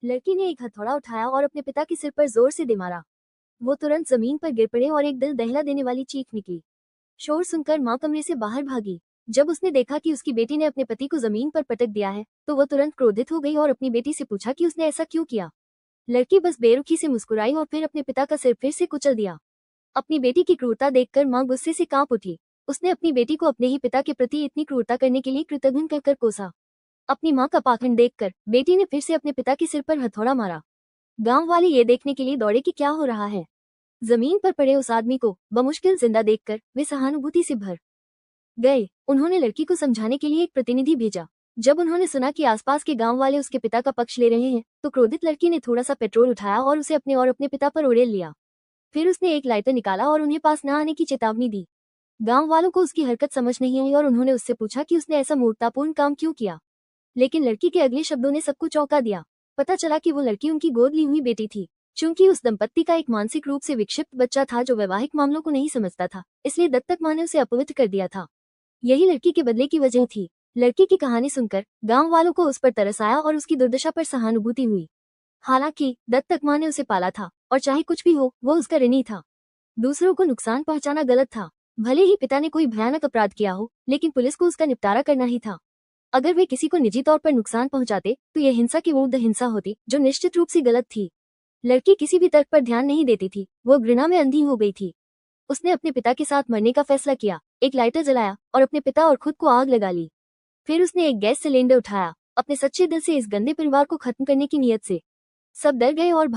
लड़की ने एक हथौड़ा उठाया और अपने पिता के सिर पर जोर से दे मारा। वो तुरंत जमीन पर गिर पड़े और एक दिल दहला देने वाली चीख निकली। शोर सुनकर माँ कमरे से बाहर भागी। जब उसने देखा कि उसकी बेटी ने अपने पति को जमीन पर पटक दिया है तो वो तुरंत क्रोधित हो गई और अपनी बेटी से पूछा कि उसने ऐसा क्यों किया। लड़की बस बेरुखी से मुस्कुराई और फिर अपने पिता का सिर फिर से कुचल दिया। अपनी बेटी की क्रूरता देखकर माँ गुस्से से कांप उठी। उसने अपनी बेटी को अपने ही पिता के प्रति इतनी क्रूरता करने के लिए कृतघ्न कहकर कोसा। अपनी माँ का पाखंड देखकर बेटी ने फिर से अपने पिता के सिर पर हथौड़ा मारा। गांव वाले ये देखने के लिए दौड़े कि क्या हो रहा है। जमीन पर पड़े उस आदमी को बमुश्किल जिंदा देखकर वे सहानुभूति से भर गए। उन्होंने लड़की को समझाने के लिए एक प्रतिनिधि भेजा। जब उन्होंने सुना कि आसपास के गांव वाले उसके पिता का पक्ष ले रहे हैं तो क्रोधित लड़की ने थोड़ा सा पेट्रोल उठाया और उसे अपने और अपने पिता पर उड़ेल लिया। फिर उसने एक लाइटर निकाला और उन्हें पास न आने की चेतावनी दी। गांव वालों को उसकी हरकत समझ नहीं आई और उन्होंने उससे पूछा कि उसने ऐसा मूर्खतापूर्ण काम क्यों किया। लेकिन लड़की के अगले शब्दों ने सबको चौंका दिया। पता चला कि वो लड़की उनकी गोद ली हुई बेटी थी। चूंकि उस दंपत्ति का एक मानसिक रूप से विक्षिप्त बच्चा था जो वैवाहिक मामलों को नहीं समझता था, इसलिए दत्तक माँ ने उसे अपवित्र कर दिया था। यही लड़की के बदले की वजह थी। लड़की की कहानी सुनकर गांव वालों को उस पर तरस आया और उसकी दुर्दशा पर सहानुभूति हुई। हालांकि दत्तक माँ ने उसे पाला था और चाहे कुछ भी हो वो उसका ऋणी था। दूसरों को नुकसान पहुंचाना गलत था। भले ही पिता ने कोई भयानक अपराध किया हो, लेकिन पुलिस को उसका निपटारा करना ही था। अगर वे किसी को निजी तौर पर नुकसान पहुंचाते तो यह हिंसा की ऊर्ध्व हिंसा होती, जो निश्चित रूप से गलत थी। लड़की किसी भी तर्क पर ध्यान नहीं देती थी। वो घृणा में अंधी हो गई थी। उसने अपने पिता के साथ मरने का फैसला किया, एक लाइटर जलाया और अपने पिता और खुद को आग लगा ली। फिर उसने एक गैस सिलेंडर उठाया, अपने सच्चे दिल से इस गंदे परिवार को खत्म करने की नीयत से। सब डर गए और